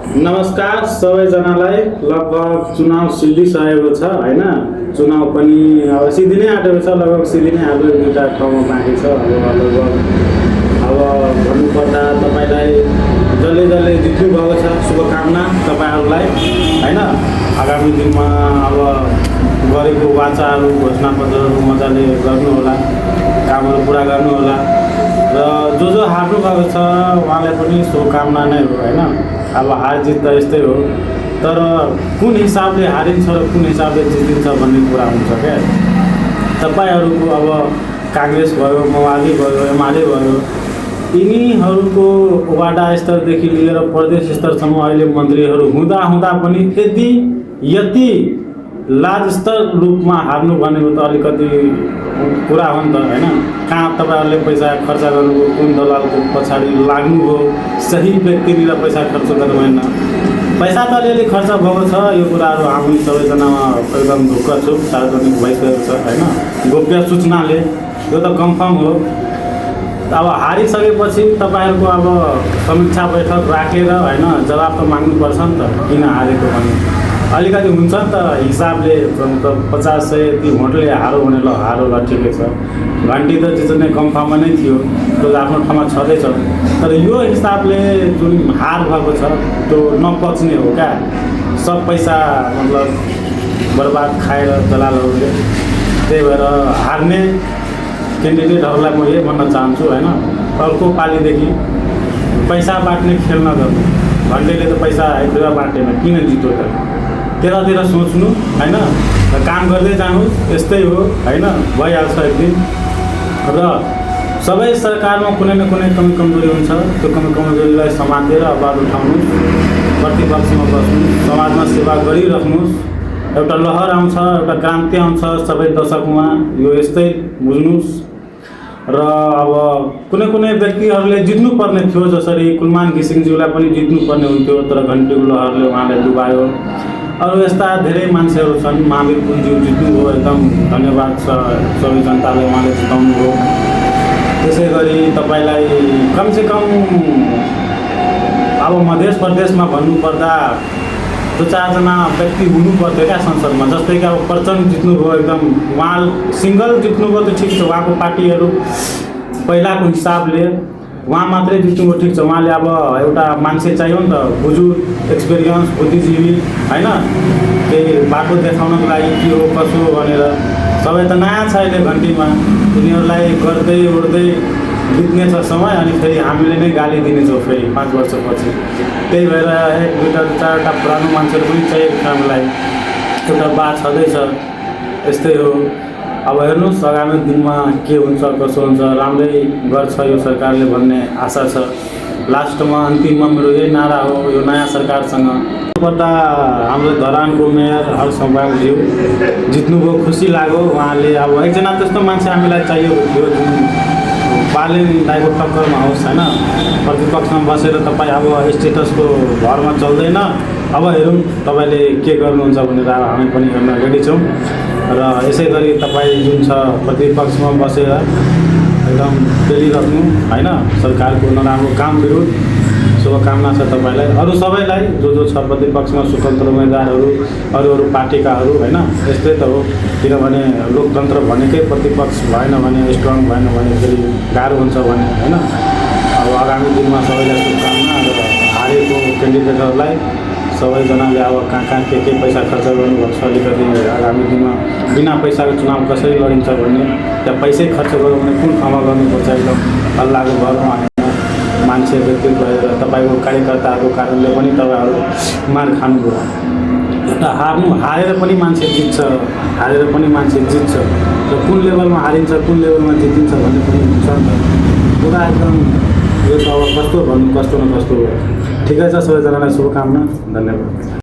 नमस्कार सबैजनालाई। लगभग चुनाव सिद्धिसकेको छ हैन। चुनाव पनि अब सिद्धिनै आँटेको छ, लगभग सिद्धिनै हाम्रो दुईटा ठाउँमा बाँकी छ। अब भन्नुपर्दा तपाईलाई जसले जसले जित्नु भएको छ शुभकामना तपाईहरुलाई हैन। आगामी दिनमा अब गरेको वाचाहरु घोषणापत्रहरु मजाले गर्नु होला, कामहरु पूरा गर्नु होला र जो हार्नु भएको छ उहाँलाई पनि शुभकामना नै हो हैन। अब हार जित त यस्तै हो, तर कुन हिसाबले हारिन्छ र कुन हिसाबले जितिन्छ भन्ने कुरा हुन्छ क्या। तपाईहरुको अब कांग्रेस भयो, माओवादी भयो, एमाले भयो, यिनीहरूको वार्ड स्तरदेखि लिएर प्रदेश स्तरसम्म अहिले मन्त्रीहरू हुँदा पनि यति लाज स्तर रूपमा हार्नु भनेको त अलिकति कुरा हो नि त हैन। कहाँ तपाईहरुले पैसा खर्च गर्नुभयो, कुन दलालको पछाडि लाग्नुभयो, सही व्यक्तिले पैसा खर्च गर्नु भएन। पैसा त अलिअलि खर्च भएको छ, यो कुराहरू हामी सबैजनामा एकदम ढुक्क छु, सार्वजनिक भइसकेको छ हैन। गोप्य सूचनाले यो त कन्फर्म हो। अब हारिसकेपछि तपाईहरुको अब समीक्षा बैठक राखेर हैन जवाफ त माग्नुपर्छ नि त, किन हारेको भन्ने अलिकति हुन्छ नि त हिसाबले। 50-100 यति भोटले हारो भने ल हारो ल ठिकै छ, घन्टी त जित्ने कन्फर्म नै थियो, त्यो आफ्नो ठाउँमा छँदैछ। तर यो हिसाबले जुन हार भएको छ त्यो नपच्ने हो क्या। सब पैसा मतलब बर्बाद खाएर दलालहरूले। त्यही भएर हार्ने क्यान्डिडेटहरूलाई म यही भन्न चाहन्छु हैन, अर्को पालिदेखि पैसा बाँट्ने खेल नगर्नु। घन्टेले त पैसा एक रुपैयाँ बाँटेन, किन जित्यो त? तेह्र सोच्नु हैन, काम गर्दै जानु, यस्तै हो हैन, भइहाल्छ एक दिन। र सबै सरकारमा कुनै न कुनै कमी कमजोरी हुन्छ, त्यो कमी कमजोरीलाई समातेर आवाज उठाउनु, प्रतिपक्षमा बस्नु, समाजमा सेवा गरिराख्नुहोस्। एउटा लहर आउँछ, एउटा क्रान्ति आउँछ सबै दशकमा, यो यस्तै बुझ्नुहोस्। र अब कुनै व्यक्तिहरूले जित्नुपर्ने थियो, जसरी कुलमान घिसिङज्यूलाई पनि जित्नुपर्ने हुन्थ्यो, तर घन्टीको लहरले उहाँलाई डुबायो। अरू यस्ता धेरै मान्छेहरू छन्। महावीर पुञ्ज्यू जित्नुभयो, एकदम धन्यवाद छ सबै जनतालाई, उहाँले जिताउनुभयो। त्यसै गरी तपाईलाई कमसेकम अब मध्य प्रदेशमा भन्नुपर्दा 2-4 जना व्यक्ति हुनुपर्थ्यो क्या संसदमा। जस्तै कि अब प्रचण्ड जित्नुभयो, एकदम उहाँ सिङ्गल जित्नुभयो त ठिक छ, उहाँको पार्टीहरू पहिलाको हिसाबले उहाँ मात्रै जित्नुभयो ठिक छ। उहाँले अब एउटा मान्छे चाहियो नि त, बुजुर्ग, एक्सपिरियन्स, बुद्धिजीवी हैन, त्यही बाटो देखाउनको लागि के हो कसो हो भनेर। सबै त नयाँ छ अहिले घन्टीमा, उनीहरूलाई गर्दै उड्दै बित्ने छ समय, अनि फेरि हामीले नै गाली दिनेछौँ फेरि 5 वर्षपछि। त्यही भएर 1-2-4टा पुरानो मान्छेहरू पनि चाहिएको छ हामीलाई, एउटा बात छँदैछ, यस्तै हो। अब हेर्नुहोस् आगामी दिनमा के हुन्छ कसो हुन्छ, राम्रै गर्छ यो सरकारले भन्ने आशा छ। लास्टमा अन्तिममा मेरो यही नारा हो यो नयाँ सरकारसँग। पर्दा हाम्रो धरानको मेयर हर्षबहादुरज्यू जित्नुभयो, खुसी लाग्यो। उहाँले अब एकजना त्यस्तो मान्छे हामीलाई चाहिएको थियो जुन बालेन दाइको टक्करमा होस् हैन। प्रतिपक्षमा बसेर तपाईँ अब स्टेटसको भरमा चल्दैन। अब हेरौँ तपाईँले के गर्नुहुन्छ भनेर हामी पनि हेर्न रेडी छौँ। र यसै गरी तपाईँ जुन छ प्रतिपक्षमा बसेर एकदम खेलिराख्नु हैन, सरकारको नराम्रो काम विरुद्ध शुभकामना छ तपाईलाई। अरू सबैलाई जो छ प्रतिपक्षमा स्वतन्त्र उम्मेदवारहरू, अरू पार्टीकाहरू हैन, यस्तै त हो। किनभने लोकतन्त्र भनेकै प्रतिपक्ष भएन भने, स्ट्रङ भएन भने फेरि गाह्रो हुन्छ भने हैन। अब आगामी दिनमा सबैलाई शुभकामना। र हारेको क्यान्डिडेटहरूलाई सबैजनाले अब कहाँ के पैसा खर्च गर्नुभएको छ, अलिकति आगामी दिनमा बिना पैसाको चुनाव कसरी लडिन्छ भन्ने, त्यहाँ पैसै खर्च गर्यो भने कुन ठाउँमा गर्नुपर्छ, एकदम हल्लाको घरमा होइन। मान्छे व्यक्ति भएर तपाईँको कार्यकर्ताहरूको कारणले पनि तपाईँहरू मार खानुभयो। एउटा हारेर पनि मान्छे जित्छ, हारेर पनि मान्छे जित्छ। र कुन लेभलमा हारिन्छ कुन लेभलमा जितिन्छ भन्ने पनि हुन्छ नि त। पुरा एकदम यो त अब कस्तो भन्नु, कस्तो न कस्तो हो। ठिकै छ, सबैजनालाई शुभकामना, धन्यवाद।